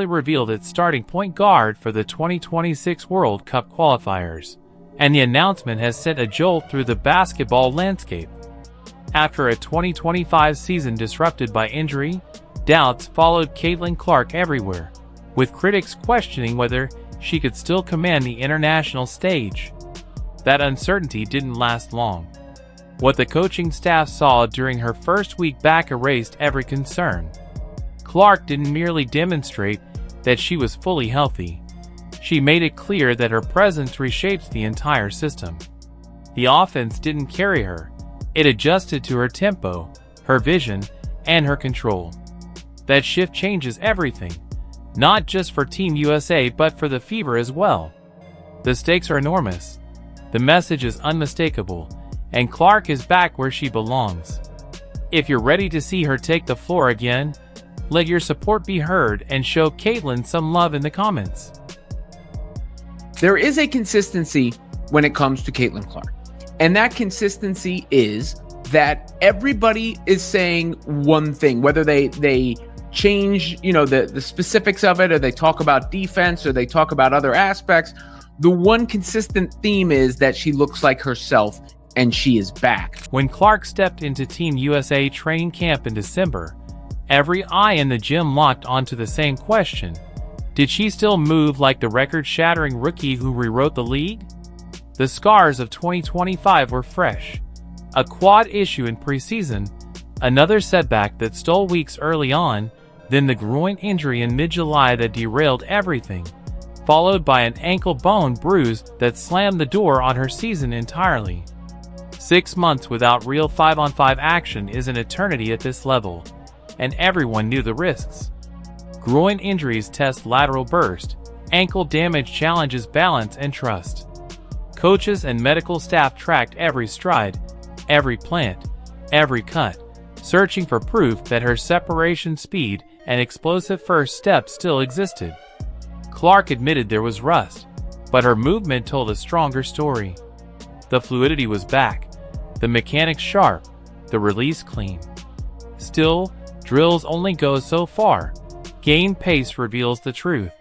revealed its starting point guard for the 2026 World Cup qualifiers, and the announcement has sent a jolt through the basketball landscape. After a 2025 season disrupted by injury, doubts followed Caitlin Clark everywhere, with critics questioning whether she could still command the international stage. That uncertainty didn't last long. What the coaching staff saw during her first week back erased every concern. Clark didn't merely demonstrate that she was fully healthy. She made it clear that her presence reshapes the entire system. The offense didn't carry her. It adjusted to her tempo, her vision, and her control. That shift changes everything, not just for Team USA but for the Fever as well. The stakes are enormous. The message is unmistakable, and Clark is back where she belongs. If you're ready to see her take the floor again, let your support be heard and show Caitlin some love in the comments. There is a consistency when it comes to Caitlin Clark. And that consistency is that everybody is saying one thing, whether they change, the specifics of it, or they talk about defense, or they talk about other aspects. The one consistent theme is that she looks like herself and she is back. When Clark stepped into Team USA training camp in December, every eye in the gym locked onto the same question. Did she still move like the record-shattering rookie who rewrote the league? The scars of 2025 were fresh. A quad issue in preseason, another setback that stole weeks early on, then the groin injury in mid-July that derailed everything, followed by an ankle bone bruise that slammed the door on her season entirely. 6 months without real 5-on-5 action is an eternity at this level, and everyone knew the risks. Groin injuries test lateral burst, ankle damage challenges balance and trust. Coaches and medical staff tracked every stride, every plant, every cut, searching for proof that her separation speed and explosive first step still existed. Clark admitted there was rust, but her movement told a stronger story. The fluidity was back, the mechanics sharp, the release clean. Still, drills only go so far. Game pace reveals the truth.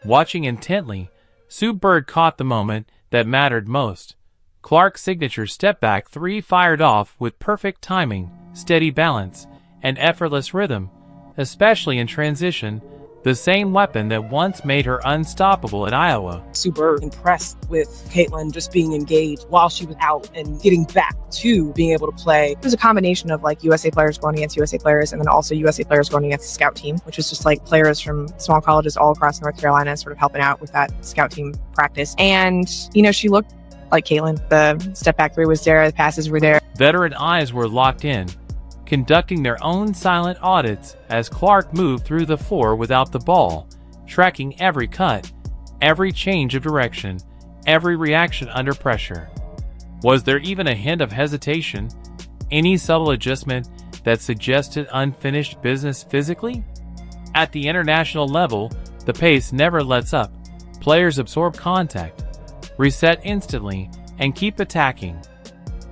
Watching intently, Sue Bird caught the moment that mattered most. Clark's signature step-back three fired off with perfect timing, steady balance, and effortless rhythm, especially in transition, the same weapon that once made her unstoppable at Iowa. Super impressed with Caitlin just being engaged while she was out and getting back to being able to play. It was a combination of USA players going against USA players and then also USA players going against the scout team, which was just players from small colleges all across North Carolina sort of helping out with that scout team practice. And, she looked like Caitlin. The step back three was there, the passes were there. Veteran eyes were locked in, conducting their own silent audits as Clark moved through the floor without the ball, tracking every cut, every change of direction, every reaction under pressure. Was there even a hint of hesitation? Any subtle adjustment that suggested unfinished business physically? At the international level, the pace never lets up. Players absorb contact, reset instantly, and keep attacking.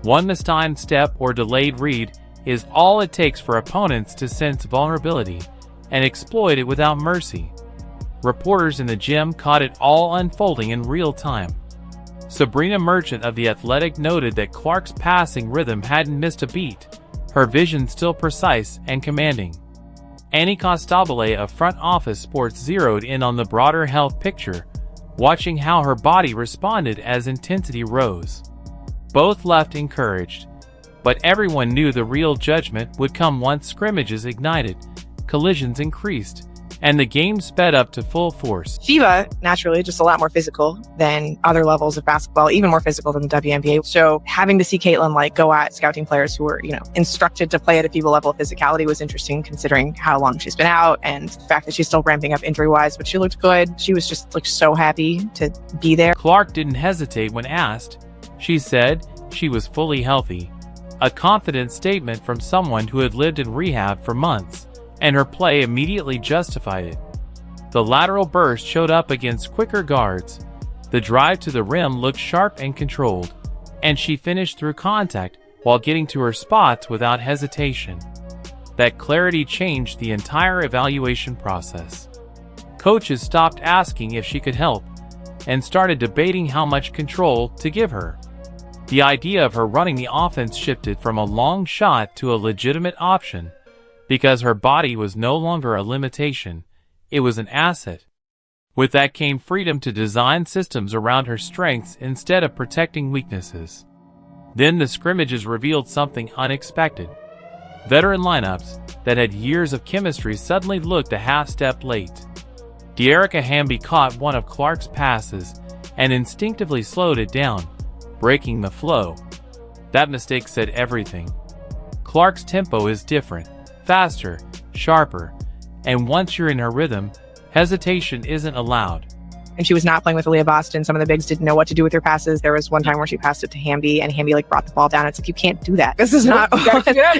One mistimed step or delayed read is all it takes for opponents to sense vulnerability and exploit it without mercy. Reporters in the gym caught it all unfolding in real time. Sabrina Merchant of The Athletic noted that Clark's passing rhythm hadn't missed a beat, her vision still precise and commanding. Annie Costabile of Front Office Sports zeroed in on the broader health picture, watching how her body responded as intensity rose. Both left encouraged. But everyone knew the real judgment would come once scrimmages ignited, collisions increased, and the game sped up to full force. FIBA, naturally, just a lot more physical than other levels of basketball, even more physical than the WNBA. So having to see Caitlin go at scouting players who were, instructed to play at a FIBA level of physicality was interesting considering how long she's been out and the fact that she's still ramping up injury-wise, but she looked good. She was just so happy to be there. Clark didn't hesitate when asked. She said she was fully healthy. A confident statement from someone who had lived in rehab for months, and her play immediately justified it. The lateral burst showed up against quicker guards. The drive to the rim looked sharp and controlled, and she finished through contact while getting to her spots without hesitation. That clarity changed the entire evaluation process. Coaches stopped asking if she could help and started debating how much control to give her. The idea of her running the offense shifted from a long shot to a legitimate option because her body was no longer a limitation, it was an asset. With that came freedom to design systems around her strengths instead of protecting weaknesses. Then the scrimmages revealed something unexpected. Veteran lineups that had years of chemistry suddenly looked a half-step late. Dearica Hamby caught one of Clark's passes and instinctively slowed it down, breaking the flow. That mistake said everything. Clark's tempo is different, faster, sharper, and once you're in her rhythm, hesitation isn't allowed. And she was not playing with Aaliyah Boston. Some of the bigs didn't know what to do with her passes. There was one time where she passed it to Hamby, and Hamby brought the ball down. It's like, you can't do that. This is not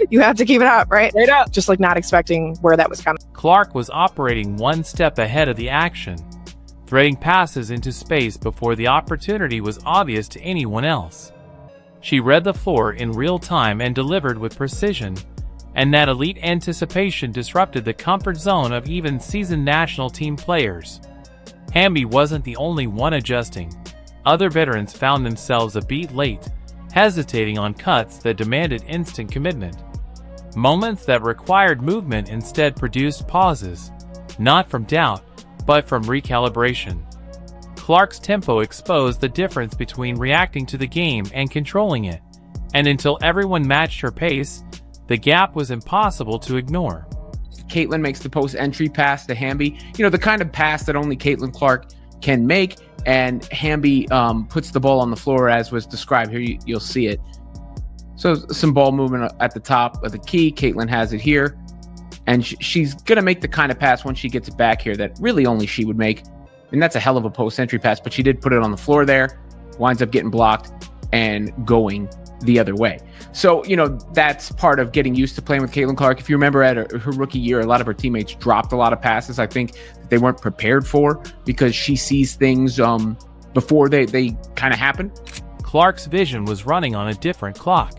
you have to keep it up, right? Straight up. Just not expecting where that was coming. Clark was operating one step ahead of the action, threading passes into space before the opportunity was obvious to anyone else. She read the floor in real time and delivered with precision, and that elite anticipation disrupted the comfort zone of even seasoned national team players. Hamby wasn't the only one adjusting. Other veterans found themselves a beat late, hesitating on cuts that demanded instant commitment. Moments that required movement instead produced pauses, not from doubt, but from recalibration. Clark's tempo exposed the difference between reacting to the game and controlling it, and until everyone matched her pace, the gap was impossible to ignore. Caitlin makes the post entry pass to Hamby, the kind of pass that only Caitlin Clark can make. And Hamby puts the ball on the floor as was described here. You'll see it. So some ball movement at the top of the key. Caitlin has it here. And she's going to make the kind of pass once she gets it back here that really only she would make. And that's a hell of a post entry pass, but she did put it on the floor there. Winds up getting blocked and going the other way. So, that's part of getting used to playing with Caitlin Clark. If you remember at her rookie year, a lot of her teammates dropped a lot of passes. I think that they weren't prepared for because she sees things before they kind of happen. Clark's vision was running on a different clock,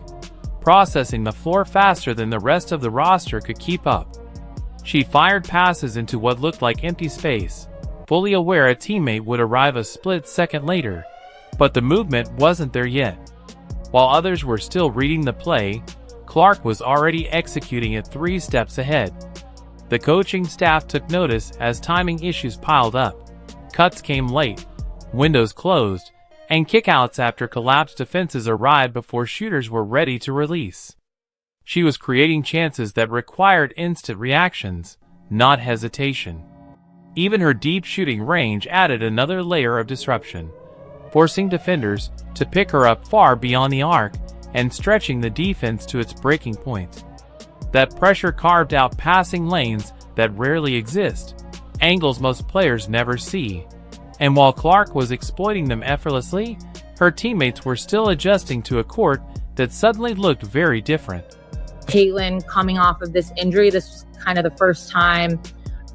processing the floor faster than the rest of the roster could keep up. She fired passes into what looked like empty space, fully aware a teammate would arrive a split second later, but the movement wasn't there yet. While others were still reading the play, Clark was already executing it 3 steps ahead. The coaching staff took notice as timing issues piled up. Cuts came late, windows closed, and kickouts after collapsed defenses arrived before shooters were ready to release. She was creating chances that required instant reactions, not hesitation. Even her deep shooting range added another layer of disruption, forcing defenders to pick her up far beyond the arc and stretching the defense to its breaking point. That pressure carved out passing lanes that rarely exist, angles most players never see, and while Clark was exploiting them effortlessly, her teammates were still adjusting to a court that suddenly looked very different. Caitlin coming off of this injury, this was kind of the first time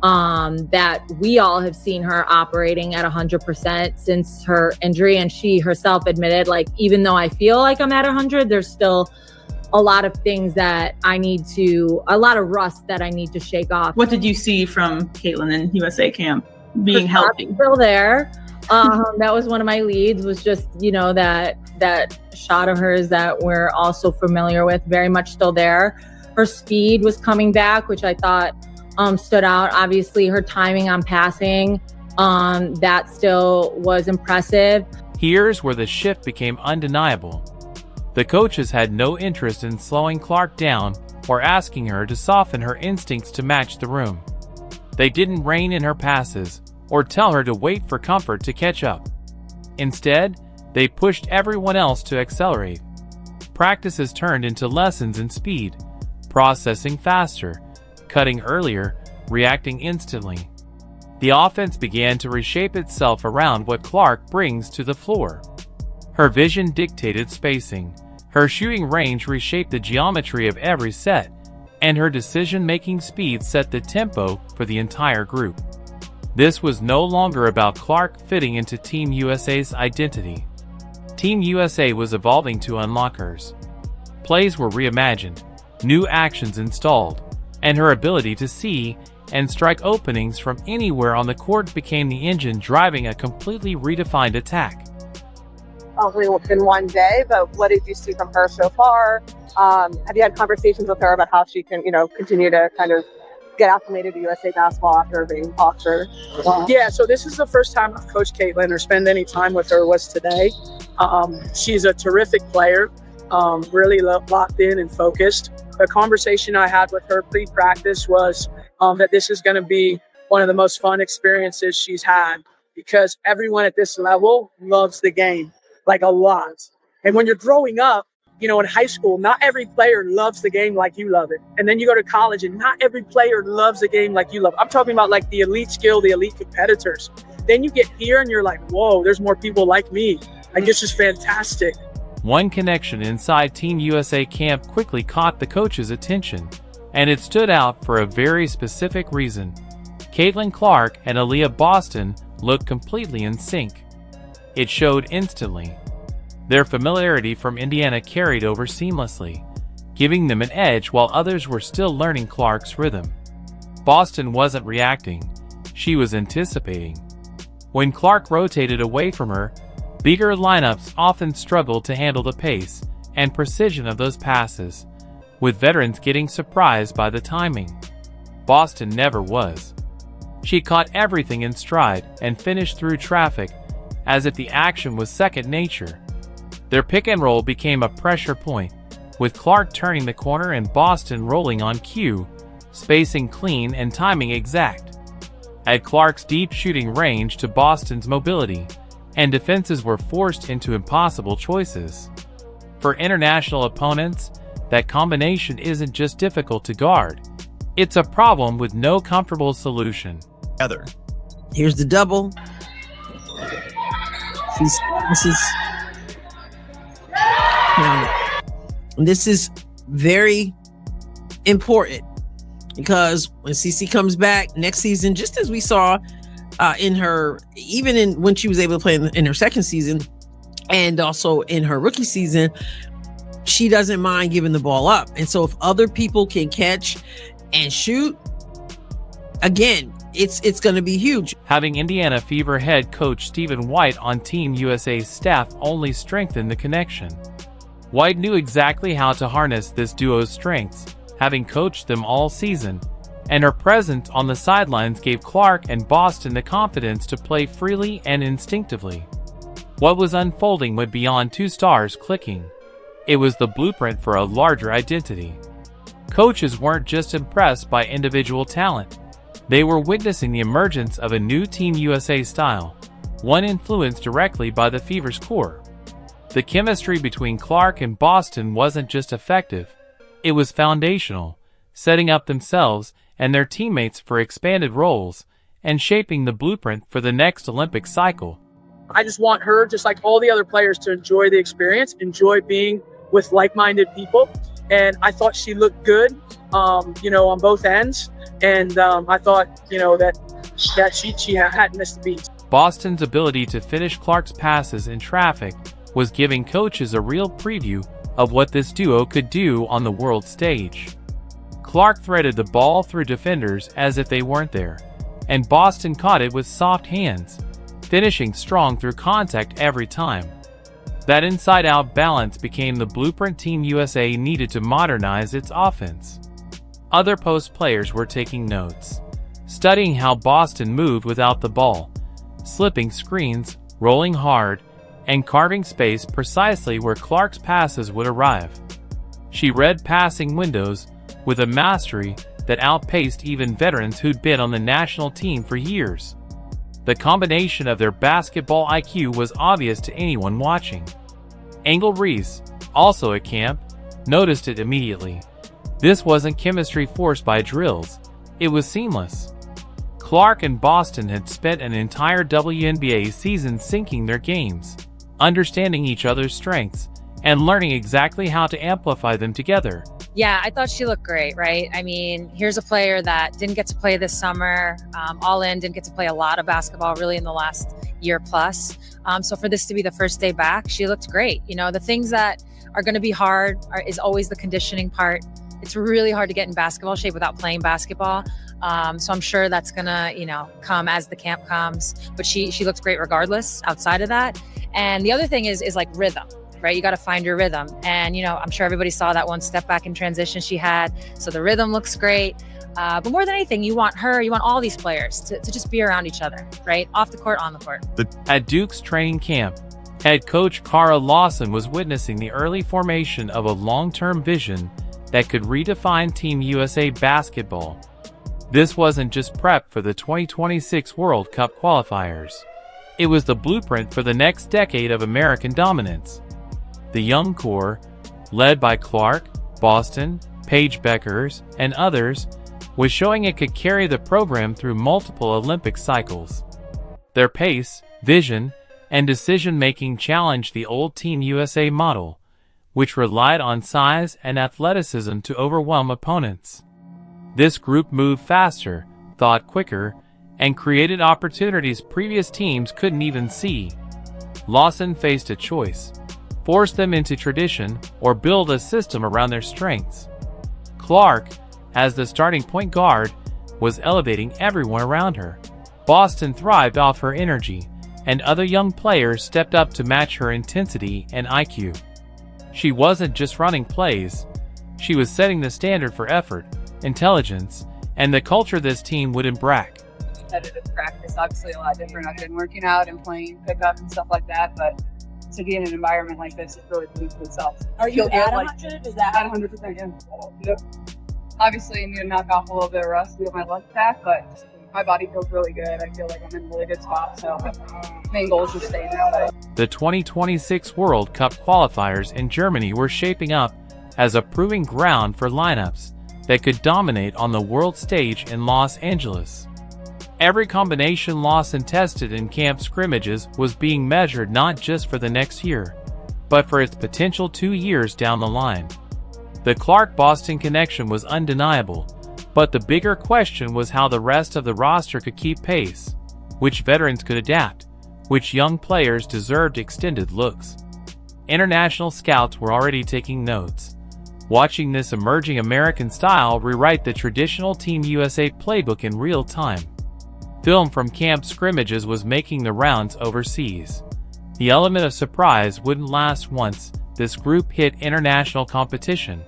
that we all have seen her operating at 100% since her injury. And she herself admitted, even though I feel like I'm at 100, there's still a lot of things that a lot of rust that I need to shake off. What did you see from Caitlin in USA camp being healthy? Still there. That was one of my leads, was just, that shot of hers that we're also familiar with, very much still there. Her speed was coming back, which I thought stood out. Obviously, her timing on passing, that still was impressive. Here's where the shift became undeniable. The coaches had no interest in slowing Clark down or asking her to soften her instincts to match the room. They didn't rein in her passes or tell her to wait for comfort to catch up. Instead, they pushed everyone else to accelerate. Practices turned into lessons in speed, processing faster, cutting earlier, reacting instantly. The offense began to reshape itself around what Clark brings to the floor. Her vision dictated spacing, her shooting range reshaped the geometry of every set, and her decision-making speed set the tempo for the entire group. This was no longer about Clark fitting into Team USA's identity. Team USA was evolving to unlock hers. Plays were reimagined, new actions installed, and her ability to see and strike openings from anywhere on the court became the engine driving a completely redefined attack. Only been one day, but what did you see from her so far? Have you had conversations with her about how she can, continue to kind of get acclimated to USA basketball after being offered? Yeah, so this is the first time I've coached Caitlin or spend any time with her was today. She's a terrific player, really locked in and focused. The conversation I had with her pre-practice was that this is going to be one of the most fun experiences she's had because everyone at this level loves the game, like a lot. And when you're growing up, in high school, not every player loves the game like you love it. And then you go to college and not every player loves the game like you love it. I'm talking about like the elite skill, the elite competitors. Then you get here and you're like, whoa, there's more people like me. Like, this is fantastic. One connection inside Team USA camp quickly caught the coach's attention, and it stood out for a very specific reason. Caitlin Clark and Aliyah Boston looked completely in sync. It showed instantly. Their familiarity from Indiana carried over seamlessly, giving them an edge while others were still learning Clark's rhythm. Boston wasn't reacting, she was anticipating. When Clark rotated away from her, bigger lineups often struggled to handle the pace and precision of those passes, with veterans getting surprised by the timing. Boston never was. She caught everything in stride and finished through traffic as if the action was second nature. Their pick and roll became a pressure point, with Clark turning the corner and Boston rolling on cue, spacing clean and timing exact. Add Clark's deep shooting range to Boston's mobility, and defenses were forced into impossible choices. For international opponents, that combination isn't just difficult to guard, it's a problem with no comfortable solution. Here's the double. This is very important because when CC comes back next season, just as we saw when she was able to play in her second season and also in her rookie season, she doesn't mind giving the ball up. And so if other people can catch and shoot, again, it's going to be huge. Having Indiana Fever head coach Stephen White on Team USA's staff only strengthened the connection. White knew exactly how to harness this duo's strengths, having coached them all season, and her presence on the sidelines gave Clark and Boston the confidence to play freely and instinctively. What was unfolding went beyond two stars clicking. It was the blueprint for a larger identity. Coaches weren't just impressed by individual talent. They were witnessing the emergence of a new Team USA style, one influenced directly by the Fever's core. The chemistry between Clark and Boston wasn't just effective, it was foundational, setting up themselves and their teammates for expanded roles and shaping the blueprint for the next Olympic cycle. I just want her, just like all the other players, to enjoy the experience, enjoy being with like-minded people. And I thought she looked good, on both ends. And I thought, that she hadn't missed a beat. Boston's ability to finish Clark's passes in traffic was giving coaches a real preview of what this duo could do on the world stage. Clark threaded the ball through defenders as if they weren't there, and Boston caught it with soft hands, finishing strong through contact every time. That inside-out balance became the blueprint Team USA needed to modernize its offense. Other post players were taking notes, studying how Boston moved without the ball, slipping screens, rolling hard, and carving space precisely where Clark's passes would arrive. She read passing windows with a mastery that outpaced even veterans who'd been on the national team for years. The combination of their basketball IQ was obvious to anyone watching. Angel Reese, also at camp, noticed it immediately. This wasn't chemistry forced by drills, it was seamless. Clark and Boston had spent an entire WNBA season syncing their games, understanding each other's strengths, and learning exactly how to amplify them together. Yeah, I thought she looked great, right? I mean, here's a player that didn't get to play this summer, all in, didn't get to play a lot of basketball really in the last year plus. So for this to be the first day back, she looked great. The things that are going to be hard is always the conditioning part. It's really hard to get in basketball shape without playing basketball. So I'm sure that's gonna, come as the camp comes. But she looks great regardless outside of that. And the other thing is like rhythm, right? You got to find your rhythm. And, I'm sure everybody saw that one step back in transition she had. So the rhythm looks great. But more than anything, you want all these players to just be around each other, right? Off the court, on the court. At Duke's training camp, head coach Kara Lawson was witnessing the early formation of a long-term vision that could redefine Team USA basketball. This wasn't just prep for the 2026 World Cup qualifiers. It was the blueprint for the next decade of American dominance. The young core, led by Clark, Boston, Paige Bueckers, and others, was showing it could carry the program through multiple Olympic cycles. Their pace, vision, and decision-making challenged the old Team USA model, which relied on size and athleticism to overwhelm opponents. This group moved faster, thought quicker, and created opportunities previous teams couldn't even see. Lawson faced a choice: force them into tradition or build a system around their strengths. Clark, as the starting point guard, was elevating everyone around her. Boston thrived off her energy, and other young players stepped up to match her intensity and IQ. She wasn't just running plays, she was setting the standard for effort, intelligence, and the culture this team would embrace. Competitive practice, obviously a lot different. I've been working out and playing pickup and stuff like that, but to be in an environment like this, it really believes in itself. Are you at 100? Is that at 100%? Yeah. Yep. Obviously, I need to knock off a little bit of rust to get my legs back, but my body feels really good. I feel like I'm in a really good spot, so main goal is to stay that way. The 2026 World Cup qualifiers in Germany were shaping up as a proving ground for lineups that could dominate on the world stage in Los Angeles. Every combination Lawson tested in camp scrimmages was being measured not just for the next year, but for its potential 2 years down the line. The Clark-Boston connection was undeniable, but the bigger question was how the rest of the roster could keep pace, which veterans could adapt, which young players deserved extended looks. International scouts were already taking notes, watching this emerging American style rewrite the traditional Team USA playbook in real time. Film from camp scrimmages was making the rounds overseas. The element of surprise wouldn't last once this group hit international competition.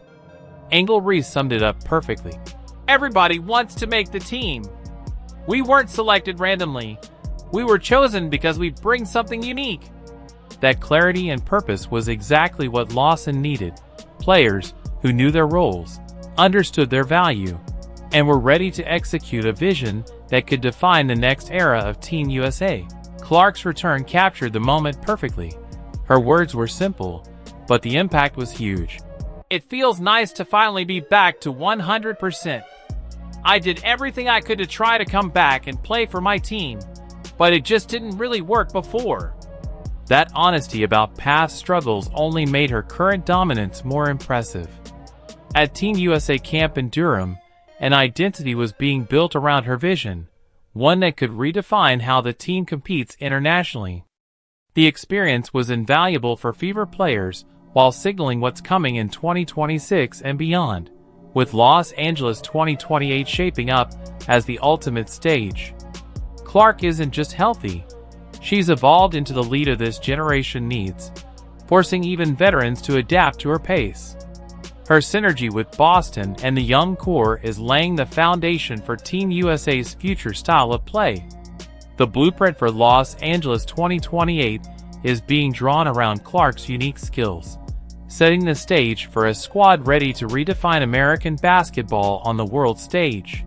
Angel Reese summed it up perfectly. Everybody wants to make the team. We weren't selected randomly. We were chosen because we bring something unique. That clarity and purpose was exactly what Lawson needed. Players who knew their roles, understood their value, and were ready to execute a vision that could define the next era of Team USA. Clark's return captured the moment perfectly. Her words were simple, but the impact was huge. It feels nice to finally be back to 100%. I did everything I could to try to come back and play for my team, but it just didn't really work before. That honesty about past struggles only made her current dominance more impressive. At Team USA camp in Durham, an identity was being built around her vision, one that could redefine how the team competes internationally. The experience was invaluable for Fever players while signaling what's coming in 2026 and beyond, with Los Angeles 2028 shaping up as the ultimate stage. Clark isn't just healthy, she's evolved into the leader this generation needs, forcing even veterans to adapt to her pace. Her synergy with Boston and the young core is laying the foundation for Team USA's future style of play. The blueprint for Los Angeles 2028 is being drawn around Clark's unique skills, setting the stage for a squad ready to redefine American basketball on the world stage.